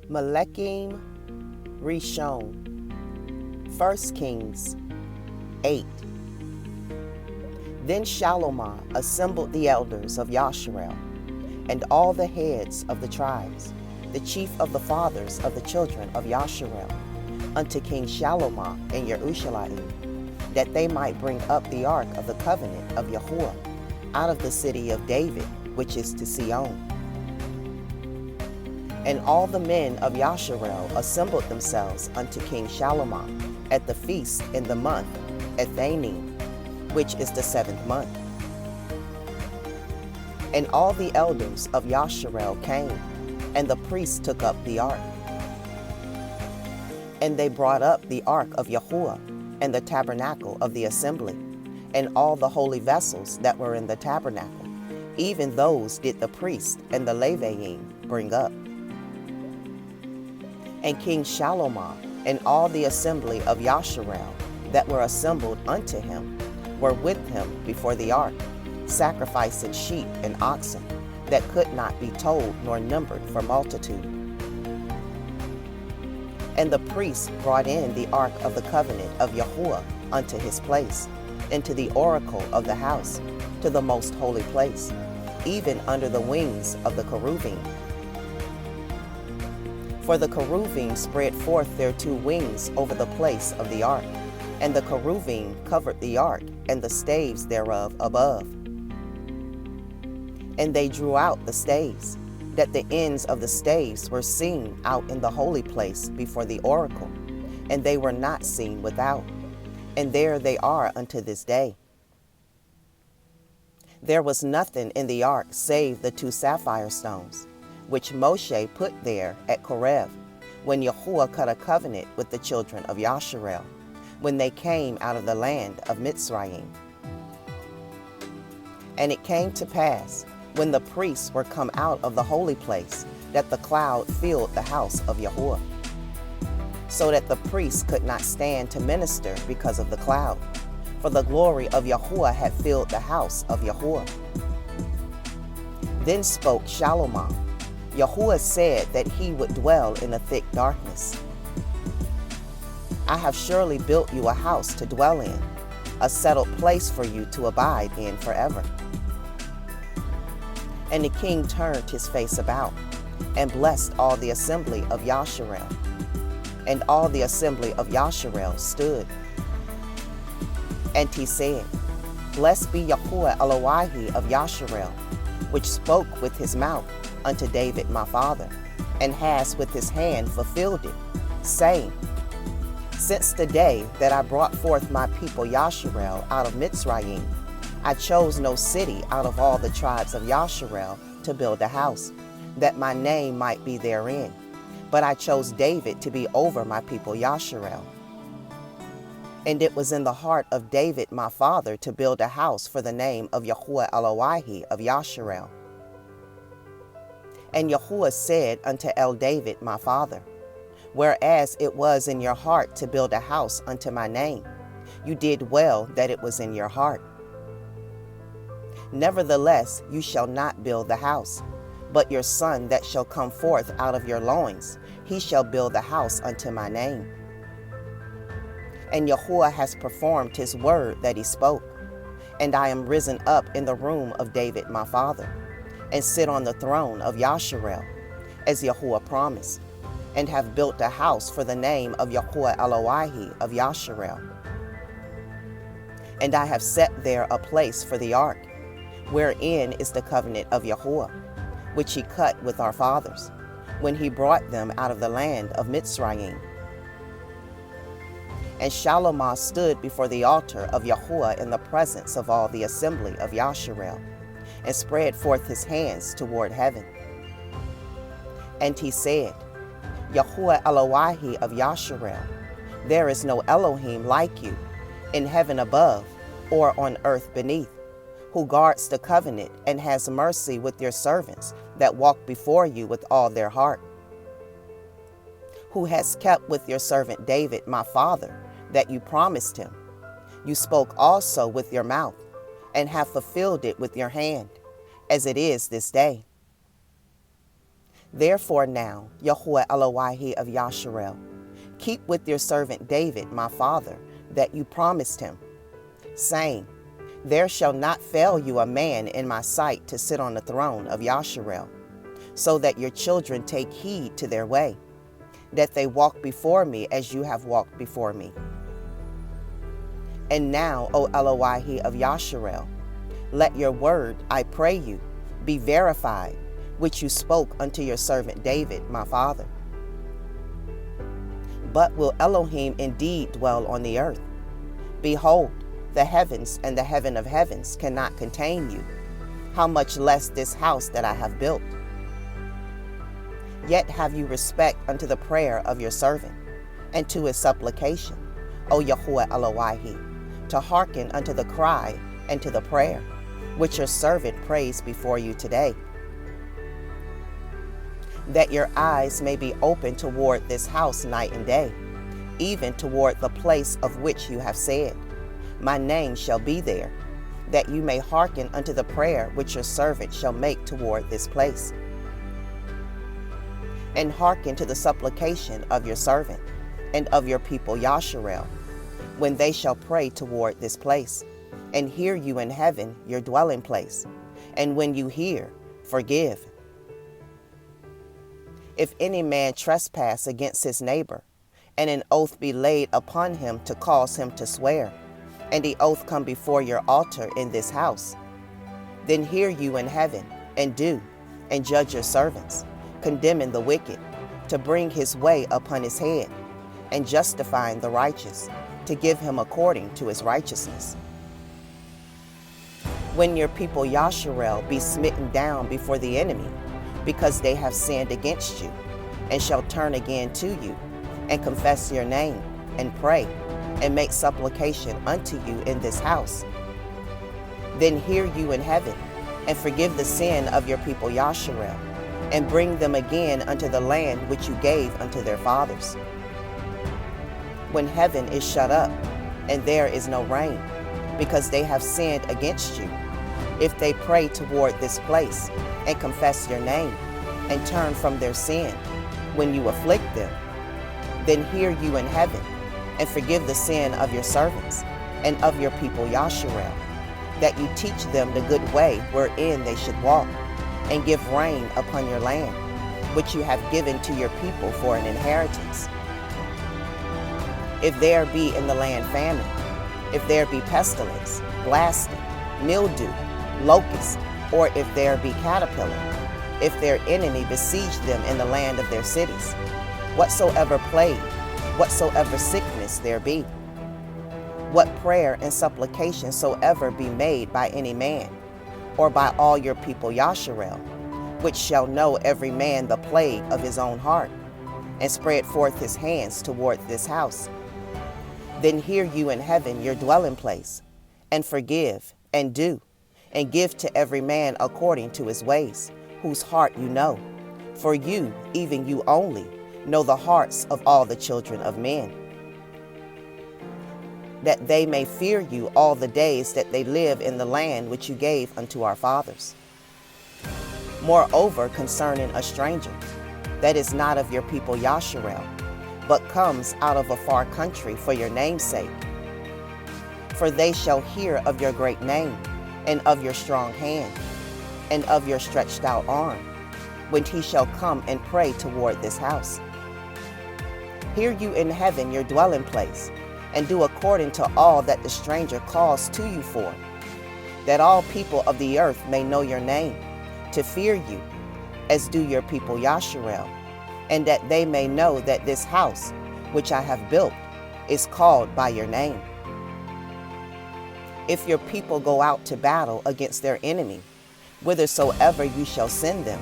MELEKIYM, RI'SHON. 1 Kings 8. Then Shalomah assembled the elders of Yasharel, and all the heads of the tribes, the chief of the fathers of the children of Yasharel, unto King Shalomah in Jerusalem, that they might bring up the ark of the covenant of Yahuwah out of the city of David, which is to Sion. And all the men of Yasharel assembled themselves unto King Shalomah at the feast in the month Ethanim, which is the 7th month. And all the elders of Yasharel came, and the priests took up the ark. And they brought up the ark of Yahuwah, and the tabernacle of the assembly, and all the holy vessels that were in the tabernacle, even those did the priests and the Leviim bring up. And King Shalomah and all the assembly of Yasharel that were assembled unto him were with him before the ark, sacrificing sheep and oxen that could not be told nor numbered for multitude. And the priests brought in the ark of the covenant of Yahuwah unto his place, into the oracle of the house, to the most holy place, even under the wings of the cherubim. For the cherubim spread forth their two wings over the place of the ark, and the cherubim covered the ark and the staves thereof above. And they drew out the staves, that the ends of the staves were seen out in the holy place before the oracle, and they were not seen without. And there they are unto this day. There was nothing in the ark save the two sapphire stones, which Moshe put there at Koreb, when Yahuwah cut a covenant with the children of Yasharel, when they came out of the land of Mitzrayim. And it came to pass, when the priests were come out of the holy place, that the cloud filled the house of Yahuwah, so that the priests could not stand to minister because of the cloud, for the glory of Yahuwah had filled the house of Yahuwah. Then spoke Shalomah. Yahuwah said that he would dwell in a thick darkness. I have surely built you a house to dwell in, a settled place for you to abide in forever. And the king turned his face about, and blessed all the assembly of Yasharel. And all the assembly of Yasharel stood. And he said, Blessed be Yahuwah Elohi of Yasharel, which spoke with his mouth unto David my father, and has with his hand fulfilled it, saying, Since the day that I brought forth my people Yasharel out of Mitzrayim, I chose no city out of all the tribes of Yasharel to build a house, that my name might be therein. But I chose David to be over my people Yasharel. And it was in the heart of David my father to build a house for the name of Yahuwah Elohi of Yasharel. And Yahuwah said unto David my father, Whereas it was in your heart to build a house unto my name, you did well that it was in your heart. Nevertheless, you shall not build the house, but your son that shall come forth out of your loins, he shall build the house unto my name. And Yahuwah has performed his word that he spoke, and I am risen up in the room of David my father, and sit on the throne of Yasharel, as Yahuwah promised, and have built a house for the name of Yahuwah Elohi of Yasharel. And I have set there a place for the ark, wherein is the covenant of Yahuwah, which he cut with our fathers, when he brought them out of the land of Mitzrayim. And Shalomah stood before the altar of Yahuwah in the presence of all the assembly of Yasharel, and spread forth his hands toward heaven. And he said, Yahuwah Elohi of Yasharel, there is no Elohim like you, in heaven above, or on earth beneath, who guards the covenant and has mercy with your servants that walk before you with all their heart, who has kept with your servant David my father, that you promised him. You spoke also with your mouth, and have fulfilled it with your hand, as it is this day. Therefore now, Yahuwah Elowahi of Yasharel, keep with your servant David, my father, that you promised him, saying, there shall not fail you a man in my sight to sit on the throne of Yasharel, so that your children take heed to their way, that they walk before me as you have walked before me. And now, O Elowahi of Yasharel, let your word, I pray you, be verified, which you spoke unto your servant David, my father. But will Elohim indeed dwell on the earth? Behold, the heavens and the heaven of heavens cannot contain you, how much less this house that I have built. Yet have you respect unto the prayer of your servant, and to his supplication, O Yahuwah Elowahi, to hearken unto the cry and to the prayer, which your servant prays before you today. That your eyes may be open toward this house night and day, even toward the place of which you have said, my name shall be there, that you may hearken unto the prayer which your servant shall make toward this place. And hearken to the supplication of your servant and of your people Yasharel, when they shall pray toward this place, and hear you in heaven, your dwelling place. And when you hear, forgive. If any man trespass against his neighbor, and an oath be laid upon him to cause him to swear, and the oath come before your altar in this house, then hear you in heaven, and do, and judge your servants, condemning the wicked, to bring his way upon his head, and justifying the righteous, to give him according to his righteousness. When your people Yasharel be smitten down before the enemy, because they have sinned against you, and shall turn again to you, and confess your name, and pray, and make supplication unto you in this house, then hear you in heaven, and forgive the sin of your people Yasharel, and bring them again unto the land which you gave unto their fathers. When heaven is shut up, and there is no rain, because they have sinned against you, if they pray toward this place, and confess your name, and turn from their sin, when you afflict them, then hear you in heaven, and forgive the sin of your servants, and of your people Yasharel, that you teach them the good way wherein they should walk, and give rain upon your land, which you have given to your people for an inheritance. If there be in the land famine, if there be pestilence, blasting, mildew, locust, or if there be caterpillar, if their enemy besiege them in the land of their cities, whatsoever plague, whatsoever sickness there be, what prayer and supplication soever be made by any man, or by all your people Yasharel, which shall know every man the plague of his own heart, and spread forth his hands toward this house, then hear you in heaven your dwelling place, and forgive, and do, and give to every man according to his ways, whose heart you know. For you, even you only, know the hearts of all the children of men, that they may fear you all the days that they live in the land which you gave unto our fathers. Moreover, concerning a stranger, that is not of your people Yasharel, but comes out of a far country for your name's sake. For they shall hear of your great name, and of your strong hand, and of your stretched out arm, when he shall come and pray toward this house. Hear you in heaven your dwelling place, and do according to all that the stranger calls to you for, that all people of the earth may know your name, to fear you, as do your people Yasharel, and that they may know that this house, which I have built, is called by your name. If your people go out to battle against their enemy, whithersoever you shall send them,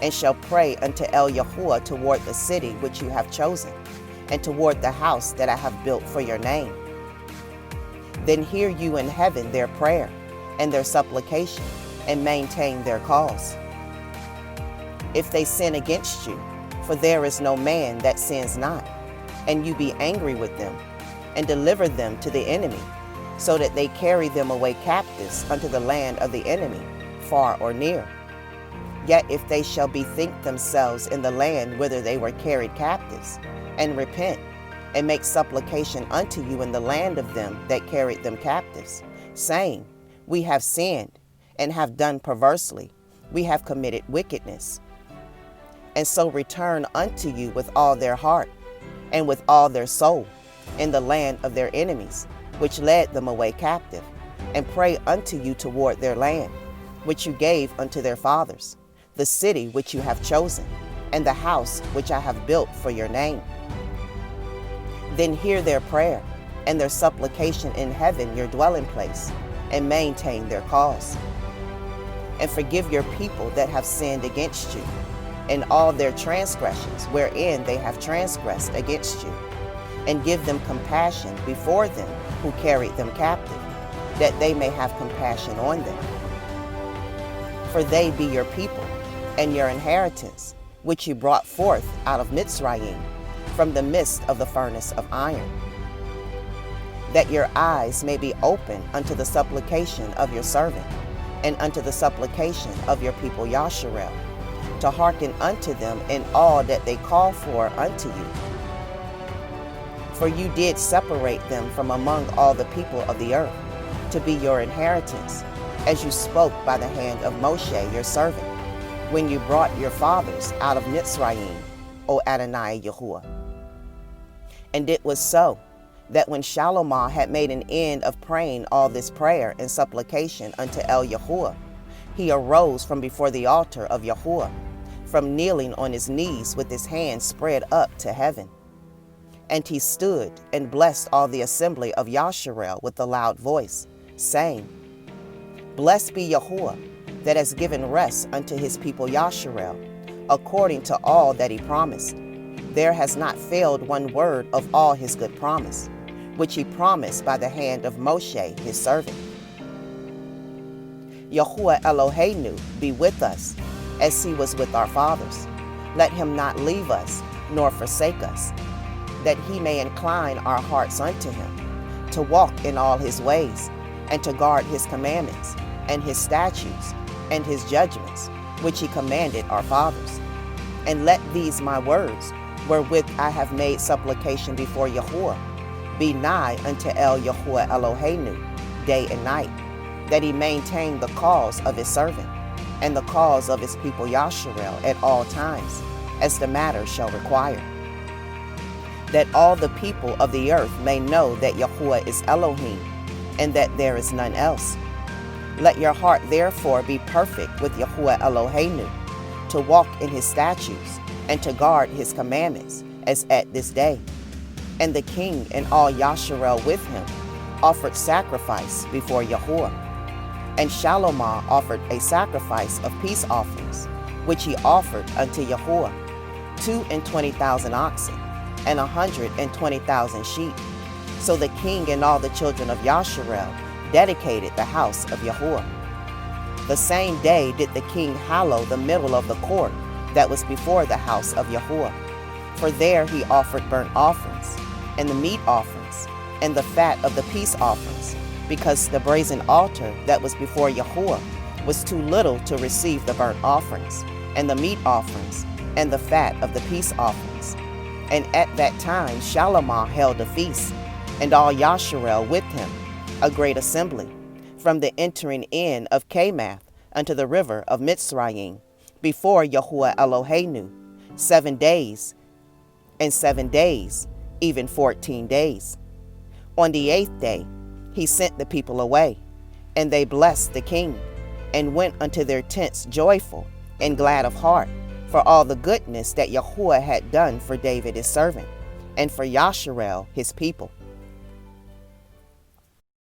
and shall pray unto El Yahuwah toward the city which you have chosen, and toward the house that I have built for your name, then hear you in heaven their prayer and their supplication, and maintain their cause. If they sin against you, for there is no man that sins not, and you be angry with them, and deliver them to the enemy, so that they carry them away captives unto the land of the enemy, far or near, Yet if they shall bethink themselves in the land whither they were carried captives, and repent, and make supplication unto you in the land of them that carried them captives, saying, We have sinned, and have done perversely, we have committed wickedness, and so return unto you with all their heart, and with all their soul, in the land of their enemies, which led them away captive, and pray unto you toward their land, which you gave unto their fathers, the city which you have chosen, and the house which I have built for your name. Then hear their prayer, and their supplication in heaven your dwelling place, and maintain their cause. And forgive your people that have sinned against you, and all their transgressions wherein they have transgressed against you, and give them compassion before them who carried them captive, that they may have compassion on them. For they be your people, and your inheritance, which you brought forth out of Mitzrayim, from the midst of the furnace of iron, that your eyes may be open unto the supplication of your servant, and unto the supplication of your people Yasharel, to hearken unto them in all that they call for unto you. For you did separate them from among all the people of the earth, to be your inheritance, as you spoke by the hand of Moshe your servant, when you brought your fathers out of Mitzrayim, O Adonai Yahuwah. And it was so, that when Shalomah had made an end of praying all this prayer and supplication unto El Yahuwah, he arose from before the altar of Yahuwah, from kneeling on his knees with his hands spread up to heaven. And he stood and blessed all the assembly of Yasharel with a loud voice, saying, Blessed be Yahuwah, that has given rest unto his people Yasharel, according to all that he promised. There has not failed one word of all his good promise, which he promised by the hand of Moshe his servant. Yahuwah Eloheinu be with us, as he was with our fathers. Let him not leave us, nor forsake us, that he may incline our hearts unto him, to walk in all his ways, and to guard his commandments, and his statutes, and his judgments, which he commanded our fathers. And let these my words, wherewith I have made supplication before Yahuwah, be nigh unto El Yahuwah Eloheinu, day and night, that he maintain the cause of his servant, and the cause of his people Yasharel at all times, as the matter shall require. That all the people of the earth may know that Yahuwah is Elohim, and that there is none else. Let your heart therefore be perfect with Yahuwah Eloheinu, to walk in his statutes, and to guard his commandments, as at this day. And the king and all Yasharel with him offered sacrifice before Yahuwah. And Shalomah offered a sacrifice of peace offerings, which he offered unto Yahuwah, 22,000 oxen, and 120,000 sheep. So the king and all the children of Yasharel dedicated the house of Yahuwah. The same day did the king hallow the middle of the court that was before the house of Yahuwah. For there he offered burnt offerings, and the meat offerings, and the fat of the peace offerings, because the brazen altar that was before Yahuwah was too little to receive the burnt offerings, and the meat offerings, and the fat of the peace offerings. And at that time Shalomah held a feast, and all Yasharel with him, a great assembly, from the entering in of Camath unto the river of Mitzrayim, before Yahuwah Eloheinu, 7 days, and 7 days, even 14 days. On the 8th day he sent the people away, and they blessed the king, and went unto their tents joyful and glad of heart, for all the goodness that Yahuwah had done for David his servant, and for Yasharel his people.